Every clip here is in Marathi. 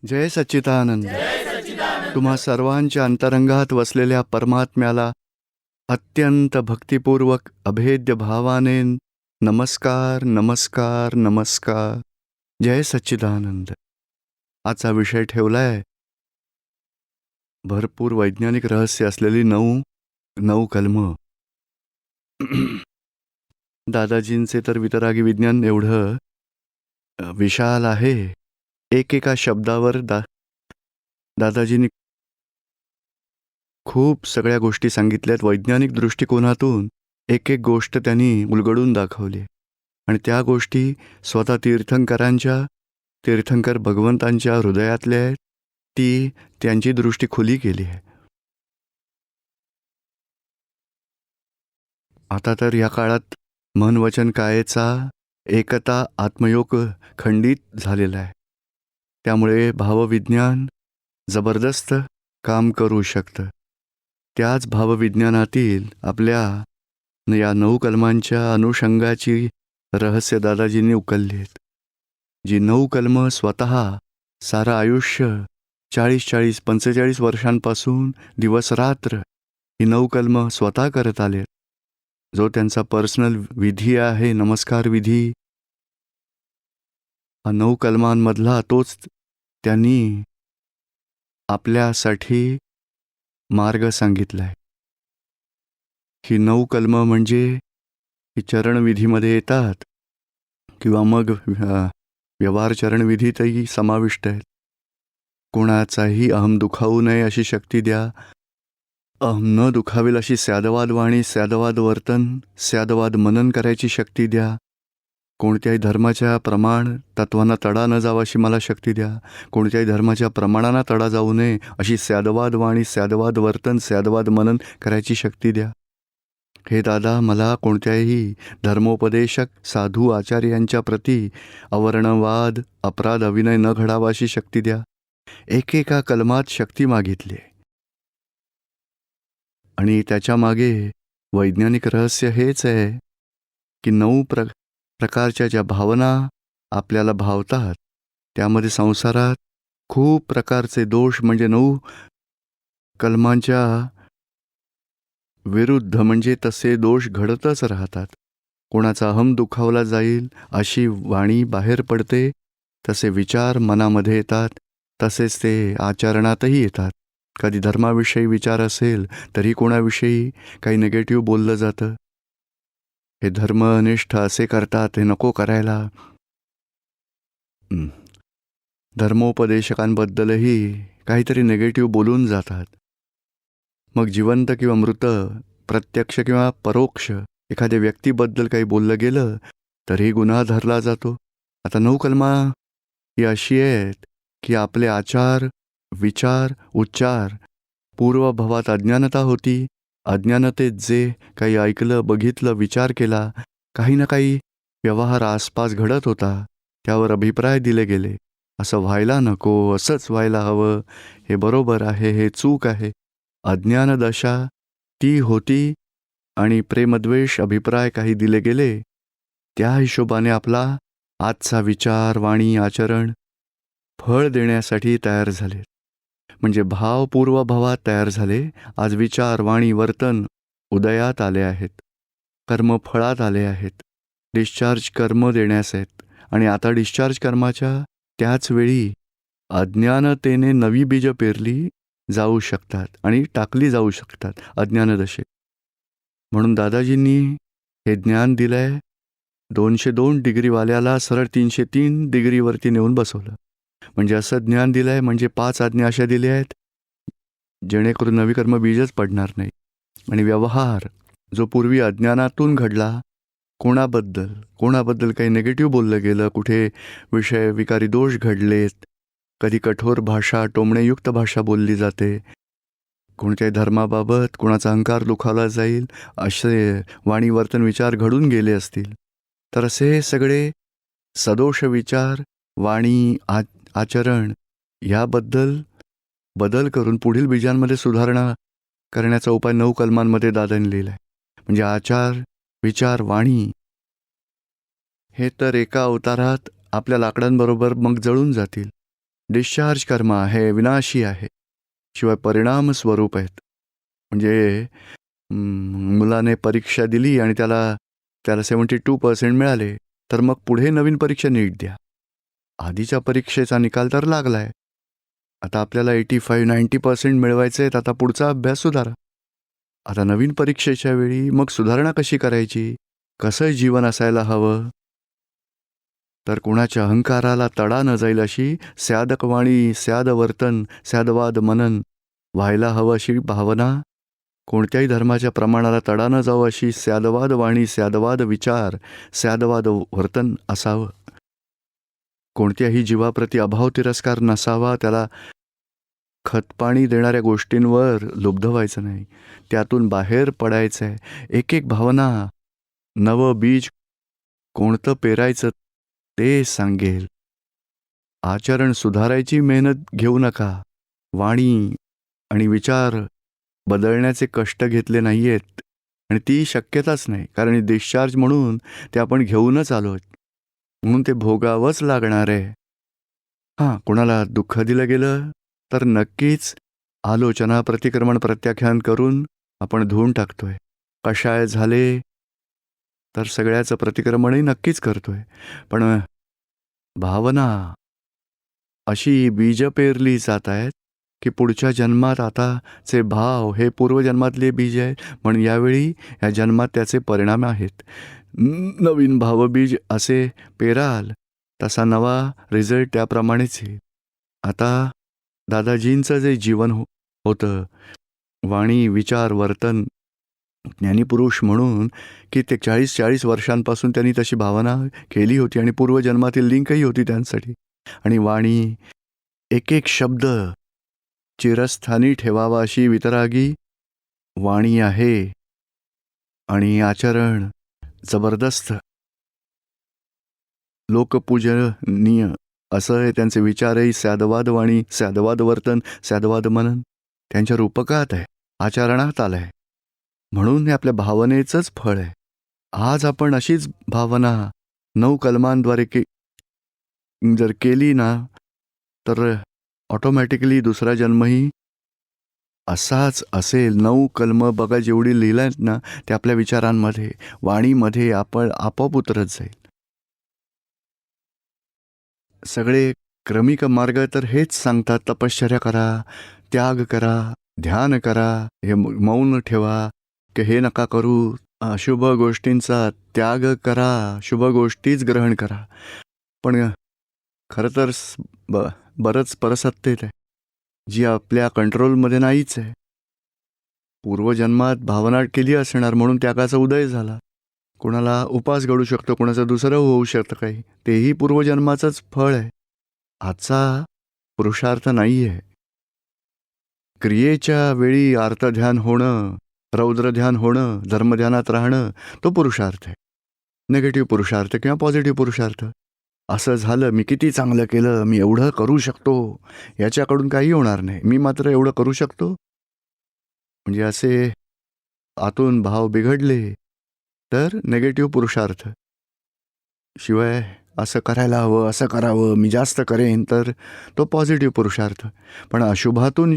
जय सच्चिदानंद. तुम्हा सर्वांच्या अंतरंगात वसलेल्या परमात्म्याला अत्यंत भक्तिपूर्वक अभेद्य भावाने नमस्कार नमस्कार नमस्कार. जय सच्चिदानंद. आजचा विषय ठेवलाय भरपूर वैज्ञानिक रहस्य असलेली नऊ कलमं. दादाजींचे तर वितरागी विज्ञान एवढं विशाल आहे. एकेका शब्दावर दादाजींनी खूप सगळ्या गोष्टी सांगितल्यात. वैज्ञानिक दृष्टिकोनातून एक एक गोष्ट त्यांनी उलगडून दाखवली आणि त्या गोष्टी स्वतः तीर्थंकर भगवंतांच्या हृदयातल्या आहेत. ती त्यांची दृष्टी खुली केली आहे. आता तर या काळात मन वचन कायेचा एकता आत्मयोग खंडित झालेला आहे. त्यामुळे भावविज्ञान जबरदस्त काम करू शकतं. त्याच भावविज्ञानातील आपल्या या 9 कलमांच्या अनुषंगाची रहस्य दादाजींनी उकलली आहेत. जी 9 कलमं स्वतः सारं आयुष्य 40-45 वर्षांपासून दिवस रात्र ही 9 कलमं स्वतः करत आले. जो त्यांचा पर्सनल विधी आहे, नमस्कार विधी, हा 9 कलमांमधला तोच त्यांनी आपल्यासाठी मार्ग सांगितलाय. ही 9 कलमं म्हणजे ही चरणविधीमध्ये येतात किंवा मग व्यवहार चरणविधीतही समाविष्ट आहेत. कोणाचाही अहम दुखावू नये अशी शक्ती द्या. अहम न दुखावेल अशी स्यादवाद वाणी, स्यादवाद वर्तन, स्यादवाद मनन करायची शक्ती द्या. कोणत्याही धर्माच्या प्रमाण तत्वांना तडा न जावा अशी मला शक्ती द्या. कोणत्याही धर्माच्या प्रमाणांना तडा जाऊ नये अशी स्यादवाद वाणी, स्यादवाद वर्तन, स्यादवाद मनन करायची शक्ती द्या. हे दादा, मला कोणत्याही धर्मोपदेशक साधू आचार्यांच्या प्रती अवर्णवाद, अपराध, अविनय न घडावा अशी शक्ती द्या. एकेका कलमात शक्ती मागितली आणि त्याच्या मागे वैज्ञानिक रहस्य हेच आहे की 9 प्रकारच्या ज्या भावना आपल्याला भावतात त्यामध्ये संसारात खूप प्रकारचे दोष, म्हणजे 9 कलमांच्या विरुद्ध म्हणजे तसे दोष घडतच राहतात. कोणाचा अहम दुखावला जाईल अशी वाणी बाहेर पडते, तसे विचार मनामध्ये येतात, तसेच ते आचरणातही येतात. कधी धर्माविषयी विचार असेल तरी कोणाविषयी काही निगेटिव्ह बोललं जातं. हे धर्मनिष्ठ असे करतात, हे नको करायला. धर्मोपदेशकांबद्दलही काहीतरी निगेटिव्ह बोलून जातात. मग जिवंत किंवा मृत, प्रत्यक्ष किंवा परोक्ष एखाद्या व्यक्तीबद्दल काही बोललं गेलं तरीही गुन्हा धरला जातो. आता 9 कलमा ही अशी आहेत की आपले आचार, विचार, उच्चार, पूर्वभवात अज्ञानता होती. अज्ञानतेत जे काही ऐकलं, बघितलं, विचार केला, काही ना काही व्यवहार आसपास घडत होता, त्यावर अभिप्राय दिले गेले. असं व्हायला नको, असंच व्हायला हवं, हे बरोबर आहे, हे चूक आहे. अज्ञानदशा ती होती आणि प्रेमद्वेष अभिप्राय काही दिले गेले. त्या हिशोबाने आपला आजचा विचार, वाणी, आचरण फळ देण्यासाठी तयार झाले. म्हणजे भाव पूर्वभावात तयार झाले. आज विचार, वाणी, वर्तन उदयात आले आहेत, कर्म फळात आले आहेत. डिस्चार्ज कर्म देण्यास आहेत आणि आता डिस्चार्ज कर्माच्या त्याच वेळी अज्ञानतेने नवी बीजं पेरली जाऊ शकतात आणि टाकली जाऊ शकतात अज्ञानदशेत. म्हणून दादाजींनी हे ज्ञान दिलंय. 202 डिग्रीवाल्याला सरळ 303 डिग्रीवरती नेऊन बसवलं. म्हणजे असं ज्ञान दिलंय, म्हणजे 5 आज्ञा अशा दिल्या आहेत जेणेकरून नवी कर्म बीजच पडणार नाही. आणि व्यवहार जो पूर्वी अज्ञानातून घडला, कोणाबद्दल काही निगेटिव्ह बोललं गेलं, कुठे विषय विकारी दोष घडलेत, कधी कठोर भाषा, टोमणेयुक्त भाषा बोलली जाते, कोणत्याही धर्माबाबत कोणाचा अहंकार दुखावला जाईल असे वाणी, वर्तन, विचार घडून गेले असतील, तर असे सगळे सदोष विचार, वाणी, आचरण याबद्दल बदल करून पुढील बीजांमध्ये सुधारणा करण्याचा उपाय 9 कलमांमध्ये दादांनी लिहिला आहे. म्हणजे आचार, विचार, वाणी हे तर एका अवतारात आपल्या लाकडांबरोबर मग जळून जातील. डिस्चार्ज कर्म आहे, विनाशी आहे, शिवाय परिणाम स्वरूप आहेत. म्हणजे मुलाने परीक्षा दिली आणि त्याला 72% मिळाले, तर मग पुढे नवीन परीक्षा नीट द्या. आधीच्या परीक्षेचा निकाल तर लागलाय, आता आपल्याला 85-90% मिळवायचे आहेत. आता पुढचा अभ्यास सुधारा. आता नवीन परीक्षेच्या वेळी मग सुधारणा कशी करायची, कसं जीवन असायला हवं, तर कुणाच्या अहंकाराला तडा न जाईल अशी स्यादकवाणी, स्यादवर्तन, स्यादवाद मनन व्हायला हवं अशी भावना, कोणत्याही धर्माच्या प्रमाणाला तडा न जावं अशी स्यादवाद वाणी, स्यादवाद विचार, स्यादवाद वर्तन असावं. कोणत्याही जीवाप्रती अभाव तिरस्कार नसावा. त्याला खतपाणी देणाऱ्या गोष्टींवर लुब्ध व्हायचं नाही, त्यातून बाहेर पडायचं आहे. एक एक भावना, नवं बीज कोणतं पेरायचं ते सांगेल. आचरण सुधारायची मेहनत घेऊ नका. वाणी आणि विचार बदलण्याचे कष्ट घेतले नाही आहेत आणि ती शक्यताच नाही, कारण डिस्चार्ज म्हणून ते आपण घेऊनच आलो, म्हणून ते भोगावंच लागणार आहे. हां, कोणाला दुःख दिलं गेलं तर नक्कीच आलोचना, प्रतिक्रमण, प्रत्याख्यान करून आपण धुवून टाकतोय. कशाय झाले तर सगळ्याचं प्रतिक्रमणही नक्कीच करतोय. पण भावना अशी बीज पेरली जात आहेत की पुढच्या जन्मात आताचे भाव हे पूर्वजन्मातले बीज आहे, म्हणून यावेळी या जन्मात त्याचे परिणाम आहेत. नवीन भावबीज असे पेराल तसा नवा रिझल्ट त्याप्रमाणेच येईल. आता दादाजींचं जे जीवन होतं, वाणी, विचार, वर्तन, ज्ञानीपुरुष म्हणून की ते 40 वर्षांपासून त्यांनी तशी भावना केली होती आणि पूर्वजन्मातील लिंकही होती त्यांसाठी. आणि वाणी, एक एक शब्द चिरस्थानी ठेवावा अशी वितरागी वाणी आहे. आणि आचरण जबरदस्त लोकपूजनीय असं आहे. त्यांचे विचारही स्यादवाद वाणी, स्यादवाद वर्तन, स्यादवाद मनन त्यांच्या रूपकात आहे, आचरणात आलं आहे. म्हणून हे आपल्या भावनेचंच फळ आहे. आज आपण अशीच भावना 9 कलमांद्वारे जर केली ना, तर ऑटोमॅटिकली दुसरा जन्मही असाच असेल. 9 कलमं बघा जेवढी लिहिल्यात ना, ते आपल्या विचारांमध्ये, वाणीमध्ये आपण आपोआप उतरत जाईल. सगळे क्रमिक मार्ग तर हेच सांगतात, तपश्चर्या करा, त्याग करा, ध्यान करा, हे मौन ठेवा, की हे नका करू, अशुभ गोष्टींचा त्याग करा, शुभ गोष्टीच ग्रहण करा. पण खरं तर बरंच परसत्तेत आहे, जी आपल्या कंट्रोलमध्ये नाहीच आहे. पूर्वजन्मात भावना केली असणार म्हणून त्यागाचा उदय झाला. कोणाला उपास घडू शकतो, कोणाचं दुसरं होऊ शकतं काही, तेही पूर्वजन्माचंच फळ आहे. आजचा पुरुषार्थ नाही आहे. क्रियेच्या वेळी आर्तध्यान होणं, रौद्रध्यान होणं, धर्मध्यानात राहणं, तो पुरुषार्थ आहे. निगेटिव्ह पुरुषार्थ किंवा पॉझिटिव्ह पुरुषार्थ. असं झालं, मी किती चांगलं केलं, मी एवढं करू शकतो, याच्याकडून काही होणार नाही, मी मात्र एवढं करू शकतो, म्हणजे असे आतून भाव बिघडले तर निगेटिव्ह पुरुषार्थ. शिवाय असं करायला हवं, असं करावं, मी जास्त करेन, तर तो पॉझिटिव्ह पुरुषार्थ. पण अशुभातून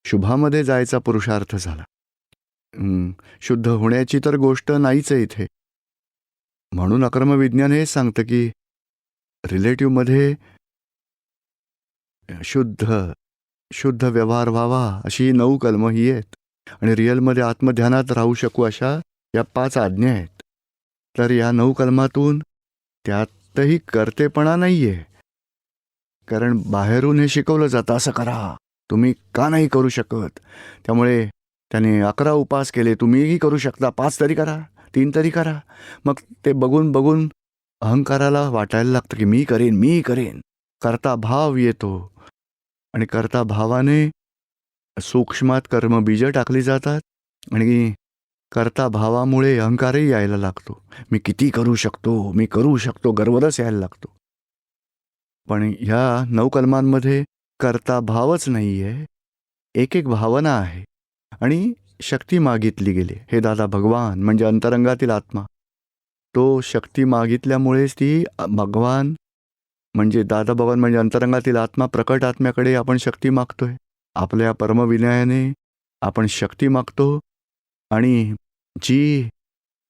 शुभामध्ये जायचा पुरुषार्थ झाला. शुद्ध होण्याची तर गोष्ट नाहीच आहे इथे. म्हणून अकर्मविज्ञान हे सांगतं की रिलेटिव्हमध्ये शुद्ध व्यवहार व्हावा अशी 9 कलमं ही आहेत, आणि रिअलमध्ये आत्मध्यानात राहू शकू अशा या 5 आज्ञा आहेत. तर या 9 कलमातून त्यातही कर्तेपणा नाही आहे, कारण बाहेरून हे शिकवलं जातं, असं करा, तुम्ही का नाही करू शकत. त्यामुळे त्याने 11 उपास केले, तुम्हीही करू शकता, 5 तरी करा, 3 तरी करा. मग ते बघून बघून अहंकाराला वाटायला लागतं की मी करेन. कर्ता भाव येतो आणि कर्ता भावाने सूक्ष्मात कर्मबीजं टाकली जातात आणि कर्ता भावामुळे अहंकारही यायला लागतो. मी किती करू शकतो, गर्वरच यायला लागतो. पण ह्या 9 कलमांमध्ये कर्ता भावच नाही आहे, एक एक भावना आहे आणि शक्ती मागितली गेली. हे दादा भगवान म्हणजे अंतरंगातील आत्मा, तो शक्ती मागितल्यामुळेच ती भगवान म्हणजे दादा भगवान म्हणजे अंतरंगातील आत्मा, प्रकट आत्म्याकडे आपण शक्ती मागतोय. आपल्या परमविनयाने आपण शक्ती मागतो आणि जी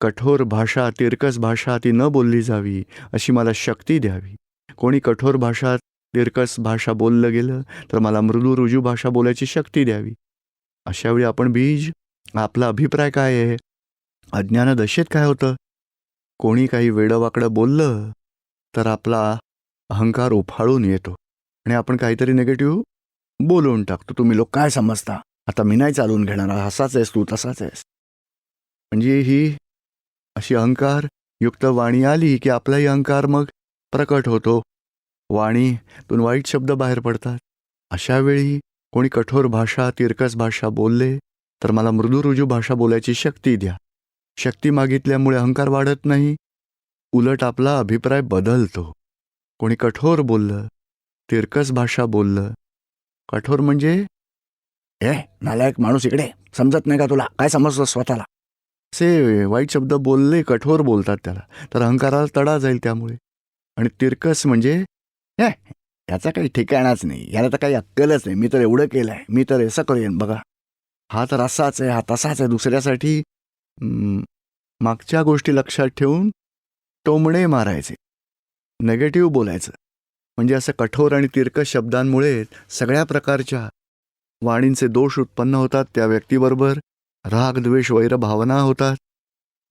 कठोर भाषा, तिरकस भाषा ती न बोलली जावी अशी मला शक्ती द्यावी. कोणी कठोर भाषा, तिरकस भाषा बोललं गेलं तर मला मृदू रुजू भाषा बोलायची शक्ती द्यावी. अशावेळी आपण बीज, आपला अभिप्राय काय आहे, अज्ञानदशेत काय होतं, कोणी काही वेडंवाकडं बोललं तर आपला अहंकार उफाळून येतो आणि आपण काहीतरी निगेटिव्ह बोलून टाकतो. तुम्ही लोक काय समजता, आता मी नाही चालून घेणार, असाच आहेस तू, तसाच आहेस. म्हणजे ही अशी अहंकार युक्त वाणी आली की आपलाही अहंकार मग प्रकट होतो. वाणीतून वाईट शब्द बाहेर पडतात. अशा वेळी कोणी कठोर भाषा, तिरकस भाषा बोलले तर मला मृदू रुजू भाषा बोलायची शक्ती द्या. शक्ती मागितल्यामुळे अहंकार वाढत नाही, उलट आपला अभिप्राय बदलतो. कोणी कठोर बोललं, तिरकस भाषा बोललं, कठोर म्हणजे नालायक माणूस इकडे, समजत नाही का तुला, काय समजतो स्वतःला, असे वाईट शब्द बोलले, कठोर बोलतात त्याला, तर अहंकाराला तडा जाईल त्यामुळे. आणि तिरकस म्हणजे याचा काही ठिकाणाच नाही, याला तर काही अक्कलच नाही, मी तर एवढं केलं आहे, मी तर असं करेन बघा, हा तर असाच आहे, हा तसाच आहे. दुसऱ्यासाठी मागच्या गोष्टी लक्षात ठेवून टोमणे मारायचे, नेगेटिव्ह बोलायचं. म्हणजे असं कठोर आणि तिरकस शब्दांमुळे सगळ्या प्रकारच्या वाणींचे दोष उत्पन्न होतात. त्या व्यक्तीबरोबर राग, द्वेष, वैर भावना होतात.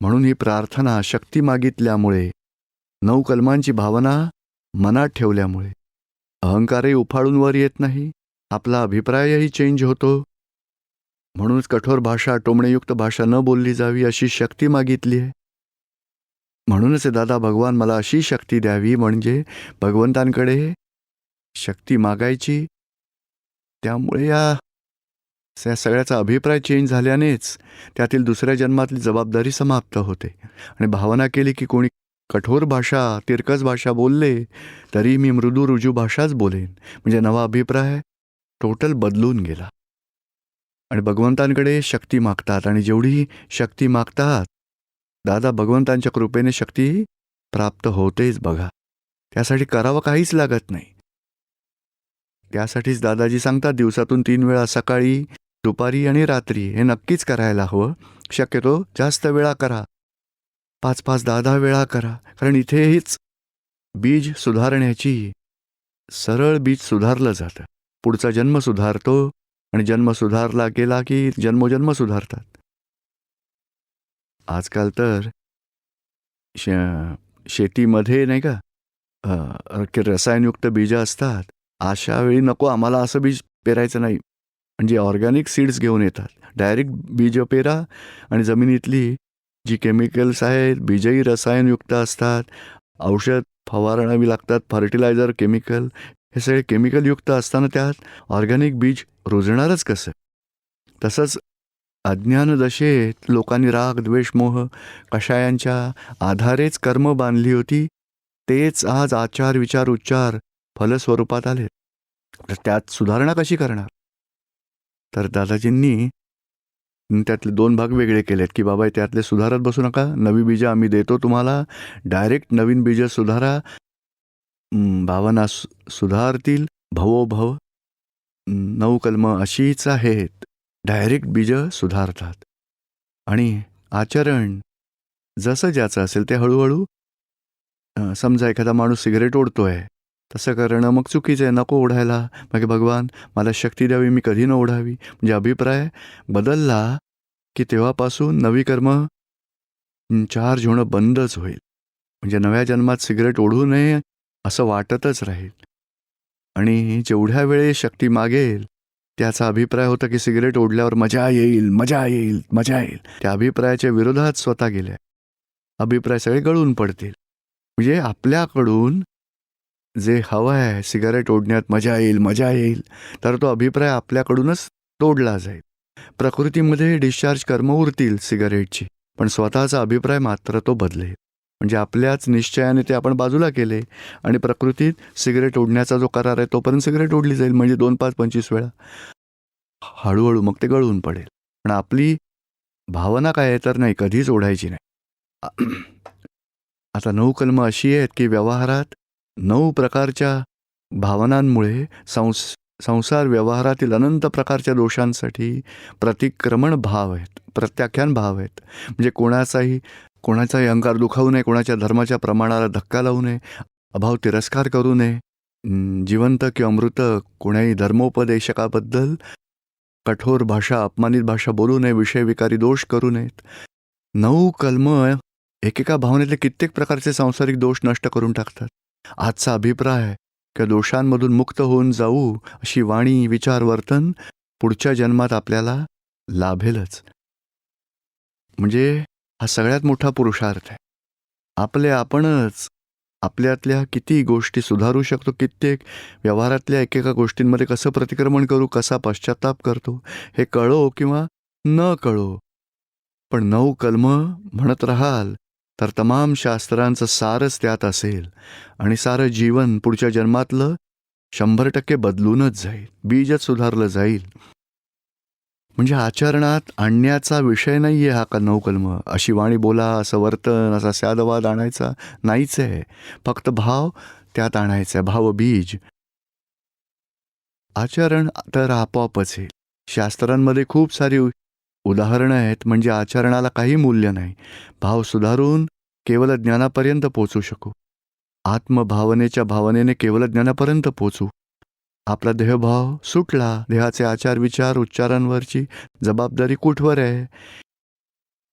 म्हणून ही प्रार्थना शक्ती मागितल्यामुळे, 9 कलमांची भावना मनात ठेवल्यामुळे अहंकारही उफाळून वर येत नाही, आपला अभिप्रायही चेंज होतो. म्हणूनच कठोर भाषा, टोमणेयुक्त भाषा न बोलली जावी अशी शक्ती मागितली आहे. म्हणूनच दादा भगवान मला अशी शक्ती द्यावी, म्हणजे भगवंतांकडे शक्ती मागायची. त्यामुळे या सगळ्याचा अभिप्राय चेंज झाल्यानेच त्यातील दुसऱ्या जन्मातली जबाबदारी समाप्त होते. आणि भावना केली की कोणी कठोर भाषा, तिरकस भाषा बोलले तरी मी मृदू रुजू भाषाच बोलेन, म्हणजे नवा अभिप्राय टोटल बदलून गेला. आणि भगवंतांकडे शक्ती मागतात, आणि जेवढी शक्ती मागतात दादा भगवंतांच्या कृपेने शक्ती प्राप्त होतेच बघा. त्यासाठी करावं काहीच लागत नाही. त्यासाठीच दादाजी सांगतात दिवसातून 3 वेळा, सकाळी, दुपारी आणि रात्री, हे नक्कीच करायला हवं. शक्यतो जास्त वेळा करा, 5-5, 10-10 वेळा करा. कारण इथे हीच बीज सुधारण्याची, सरळ बीज सुधारलं जातं. पुढचा जन्म सुधारतो आणि जन्म सुधारला गेला की जन्मोजन्म सुधारतात. आजकाल तर शेतीमध्ये नाही का रसायनयुक्त बीज असतात. अशा वेळी नको, आम्हाला असं बीज पेरायचं नाही. म्हणजे ऑर्गॅनिक सीड्स घेऊन येतात, डायरेक्ट बीज पेरा. आणि जमिनीतली जी केमिकल्स आहेत, बीजही रसायनयुक्त असतात, औषध फवारणावी लागतात, फर्टिलायझर, केमिकल, हे सगळे केमिकलयुक्त असताना त्यात ऑर्गॅनिक बीज रुजणारच कसं. तसंच अज्ञानदशेत लोकांनी राग, द्वेष, मोह, कषायांच्या आधारेच कर्म बांधली होती. तेच आज आचार, विचार, उच्चार फलस्वरूपात आले. तर त्यात सुधारणा कशी करणार. तर दादाजींनी त्यातले 2 भाग वेगळे केलेत की बाबा त्यातले सुधारत बसू नका, नवी बीजं आम्ही देतो तुम्हाला, डायरेक्ट नवीन बीजं सुधारा, भावना सुधारतील, भवोभव 9 कलमं अशीच आहेत, डायरेक्ट बीजं सुधारतात. आणि आचरण जसं ज्याचं असेल ते हळूहळू, समजा एखादा माणूस सिगरेट ओढतोय, तसं करणं मग चुकीचं आहे, नको ओढायला. मग भगवान मला शक्ती द्यावी, मी कधी न ओढावी. म्हणजे अभिप्राय बदलला की तेव्हापासून नवी कर्म चार्ज होणं बंदच होईल. म्हणजे नव्या जन्मात सिगरेट ओढू नये असं वाटतच राहील. आणि जेवढ्या वेळे शक्ती मागेल त्याचा अभिप्राय होता की सिगरेट ओढल्यावर मजा येईल, मजा येईल, मजा येईल. त्या अभिप्रायाच्या विरोधात स्वतः गेल्या, अभिप्राय सगळे गळून पडतील. म्हणजे आपल्याकडून जे हवं आहे, सिगारेट ओढण्यात मजा येईल, मजा येईल, तर तो अभिप्राय आपल्याकडूनच तोडला जाईल. प्रकृतीमध्ये डिस्चार्ज कर्म उरतील सिगारेटची, पण स्वतःचा अभिप्राय मात्र तो बदलेल. म्हणजे आपल्याच निश्चयाने ते आपण बाजूला केले आणि प्रकृतीत सिगरेट ओढण्याचा जो करार आहे तोपर्यंत सिगरेट ओढली जाईल. म्हणजे 2, 5, 25 वेळा, हळूहळू मग ते गळून पडेल. पण आपली भावना काय आहे तर नाही, कधीच ओढायची नाही. आता 9 कलमं अशी आहेत की व्यवहारात 9 प्रकारच्या भावनांमुळे संसार व्यवहारातील अनंत प्रकारच्या दोषांसाठी प्रतिक्रमण भाव आहेत, प्रत्याख्यान भाव आहेत. म्हणजे कोणाचाही अहंकार दुखावू नये, कोणाच्या धर्माच्या प्रमाणाला धक्का लावू नये, अभाव तिरस्कार करू नये, जिवंत किंवा मृत कोणाही धर्मोपदेशकाबद्दल कठोर भाषा, अपमानित भाषा बोलू नये, विषयविकारी दोष करू नयेत. 9 कलम एकेका भावनेतले कित्येक प्रकारचे सांसारिक दोष नष्ट करून टाकतात. आजचा अभिप्राय किंवा दोषांमधून मुक्त होऊन जाऊ अशी वाणी, विचार, वर्तन पुढच्या जन्मात आपल्याला लाभेलच. म्हणजे हा सगळ्यात मोठा पुरुषार्थ आहे. आपणच आपल्यातल्या किती गोष्टी सुधारू शकतो, कित्येक व्यवहारातल्या एकेका गोष्टींमध्ये कसं प्रतिक्रमण करू, कसा पश्चाताप करतो, हे कळो किंवा न कळो, पण 9 कलम म्हणत राहाल तर तमाम शास्त्रांचं सारच त्यात असेल आणि सारं जीवन पुढच्या जन्मातलं 100% बदलूनच जाईल, बीजच सुधारलं जाईल. म्हणजे आचरणात आणण्याचा विषय नाही आहे हा का 9 कलम. अशी वाणी बोला, असं वर्तन, असा स्यादवाद आणायचा नाहीच आहे. फक्त भाव त्यात आणायचा आहे, भावबीज. आचरण तर आपोआपच येईल. शास्त्रांमध्ये खूप सारी उदाहरणं आहेत. म्हणजे आचरणाला काही मूल्य नाही. भाव सुधारून केवळ ज्ञानापर्यंत पोचू शकू. आत्मभावनेच्या भावनेने केवळ ज्ञानापर्यंत पोचू. आपला देहभाव सुटला, देहाचे आचार विचार उच्चारांवरची जबाबदारी कुठवर आहे?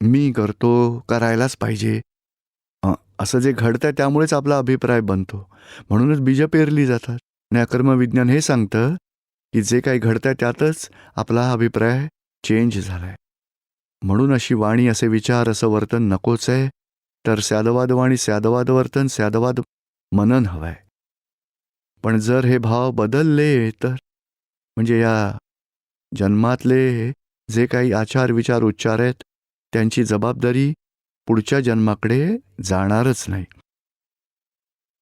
मी करतो, करायलाच पाहिजे, असं जे घडतंय त्यामुळेच आपला अभिप्राय बनतो. म्हणूनच बीजं पेरली जातात. आणि अकर्मविज्ञान हे सांगतं की जे काही घडतंय त्यातच आपला अभिप्राय चेंज झालाय. म्हणून अशी वाणी, असे विचार, असं वर्तन नकोच आहे. तर स्यादवाद वाणी, स्यादवाद वर्तन, स्यादवाद मनन हवंय. पण जर हे भाव बदलले तर म्हणजे या जन्मातले जे काही आचार विचार उच्चार आहेत त्यांची जबाबदारी पुढच्या जन्माकडे जाणारच नाही.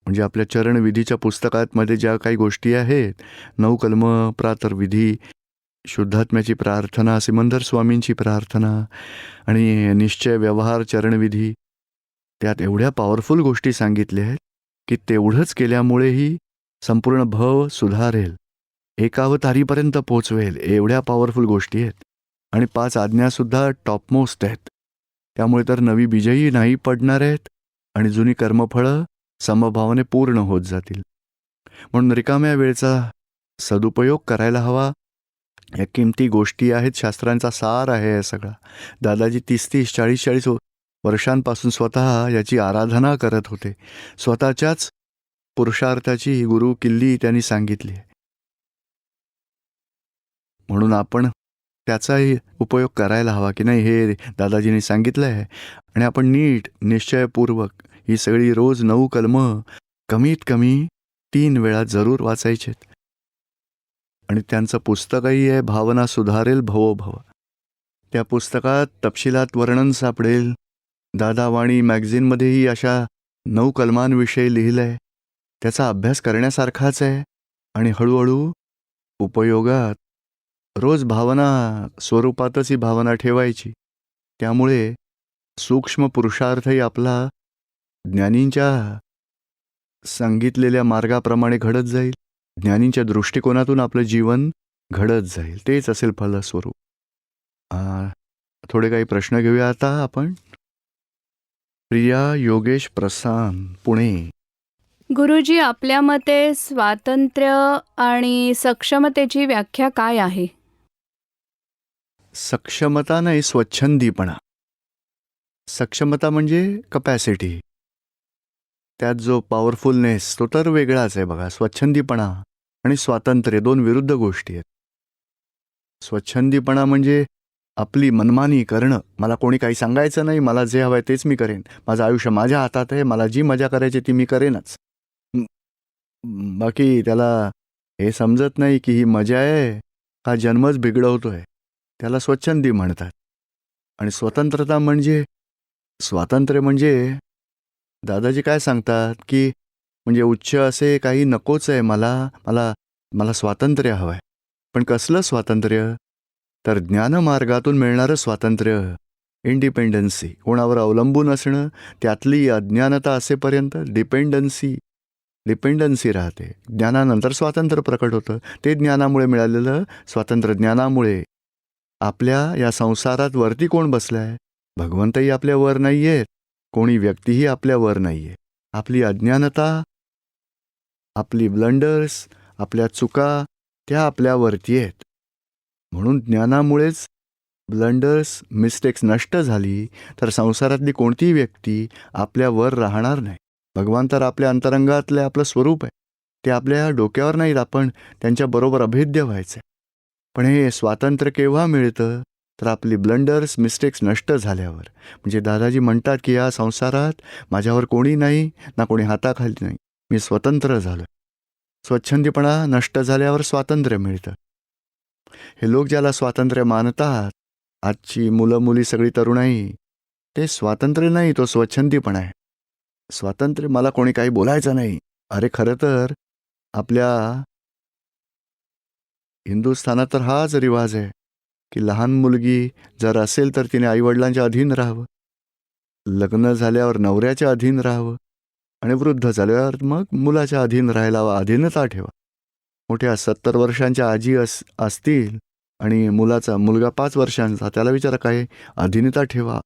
म्हणजे आपल्या चरणविधीच्या पुस्तकामध्ये ज्या काही गोष्टी आहेत, 9 कलम, प्रातर्विधी, शुद्धात्म्याची प्रार्थना, सिमंदर स्वामींची प्रार्थना आणि निश्चय व्यवहार चरणविधी, त्यात एवढ्या पॉवरफुल गोष्टी सांगितल्या आहेत की तेवढंच केल्यामुळेही संपूर्ण भव सुधारेल, एकावतारीपर्यंत पोचवेल. एवढ्या पॉवरफुल गोष्टी आहेत. आणि 5 आज्ञासुद्धा टॉपमोस्ट आहेत. त्यामुळे तर नवी बीजही नाही पडणार आहेत आणि जुनी कर्मफळं समभावाने पूर्ण होत जातील. म्हणून रिकाम्या वेळेचा सदुपयोग करायला हवा. या किमती गोष्टी आहेत, शास्त्रांचा सार आहे हे सगळा. दादाजी 30-30, 40-40 वर्षांपासून स्वतः याची आराधना करत होते. स्वतःच्याच पुरुषार्थाची ही गुरु किल्ली त्यांनी सांगितली. म्हणून आपण त्याचाही उपयोग करायला हवा की नाही हे दादाजींनी सांगितलं आहे. आणि आपण नीट निश्चयपूर्वक ही सगळी रोज 9 कलम कमीत कमी 3 वेळा जरूर वाचायचेत. आणि त्यांचं पुस्तकही आहे, भावना सुधारेल भवोभव. त्या पुस्तकात तपशिलात वर्णन सापडेल. दादावाणी मॅगझिनमध्येही अशा 9 कलमांविषयी लिहिलं आहे. त्याचा अभ्यास करण्यासारखाच आहे. आणि हळूहळू उपयोगात रोज भावना स्वरूपातच ही भावना ठेवायची. त्यामुळे सूक्ष्म पुरुषार्थही आपला ज्ञानींच्या सांगितलेल्या मार्गाप्रमाणे घडत जाईल. ज्ञानींच्या दृष्टिकोनातून आपलं जीवन घडत जाईल. तेच असेल फलस्वरूप. थोडे काही प्रश्न घेऊया आता आपण. प्रिया योगेश प्रसान, पुणे. गुरुजी, आपल्या मते स्वातंत्र्य आणि सक्षमतेची व्याख्या काय आहे? सक्षमता नाही, स्वच्छंदीपणा. सक्षमता म्हणजे कपॅसिटी, त्यात जो पॉवरफुलनेस तो तर वेगळाच आहे बघा. स्वच्छंदीपणा आणि स्वातंत्र्य 2 विरुद्ध गोष्टी आहेत. स्वच्छंदीपणा म्हणजे आपली मनमानी करणं. मला कोणी काही सांगायचं नाही, मला जे हवंय तेच मी करेन, माझं आयुष्य माझ्या हातात आहे, मला जी मजा करायची ती मी करेनच. बाकी त्याला हे समजत नाही की ही मजा आहे हा जन्मच बिघडवतोय. त्याला स्वच्छंदी म्हणतात. आणि स्वतंत्रता म्हणजे, स्वातंत्र्य म्हणजे दादाजी काय सांगतात की म्हणजे उच्च असे काही नकोच आहे मला, मला मला स्वातंत्र्य हवं आहे. पण कसलं स्वातंत्र्य? तर ज्ञानमार्गातून मिळणारं स्वातंत्र्य, इंडिपेंडन्सी. कोणावर अवलंबून असणं, त्यातली अज्ञानता असेपर्यंत डिपेंडन्सी, डिपेंडन्सी राहते. ज्ञानानंतर स्वातंत्र्य प्रकट होतं. ते ज्ञानामुळे मिळालेलं स्वातंत्र्य. ज्ञानामुळे आपल्या या संसारात वरती कोण बसलं आहे? भगवंतही आपल्या वर नाही आहेत, कोणी व्यक्तीही आपल्या वर नाही आहे. आपली अज्ञानता, आपली ब्लंडर्स, आपल्या चुका त्या आपल्यावरती आहेत. म्हणून ज्ञानामुळेच ब्लंडर्स, मिस्टेक्स नष्ट झाली तर संसारातली कोणतीही व्यक्ती आपल्यावर राहणार नाही. भगवान तर आपल्या अंतरंगातले आपलं स्वरूप आहे. ते आपल्या डोक्यावर नाहीत, आपण त्यांच्याबरोबर अभेद्य व्हायचं आहे. पण हे स्वातंत्र्य केव्हा मिळतं? तर आपली ब्लंडर्स, मिस्टेक्स नष्ट झाल्यावर. म्हणजे दादाजी म्हणतात की या संसारात माझ्यावर कोणी नाही, ना कोणी हाताखाली नाही, मी स्वतंत्र झालो. स्वच्छंदीपणा नष्ट झाल्यावर स्वातंत्र्य मिळतं. हे लोक ज्याला स्वातंत्र्य मानतात, आजची मुलं मुली सगळी तरुणाई, ते स्वातंत्र्य नाही, तो स्वच्छंदीपणा आहे. स्वातंत्र्य मला कोणी काही बोलायचं नाही. अरे खरं तर आपल्या हिंदुस्थानात तर हाच रिवाज आहे की लहान मुलगी जर असेल तर तिने आईवडिलांच्या अधीन राहावं, लग्न झाल्यावर नवऱ्याच्या अधीन राहावं, आणि वृद्ध झाल्यावर मग मुलाच्या अधीन राहायला हवं. अधीनता ठेवा. मोठ्या 70 वर्षांच्या आजी असतील आणि मुलगा 5 वर्षांचा, त्याला विचारा काय अधीनता ठेवा.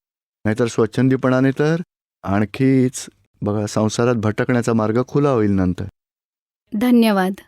नाहीतर स्वच्छंदीपणाने तर आणखीच बघा संसारात भटकण्याचा मार्ग खुला होईल नंतर. धन्यवाद.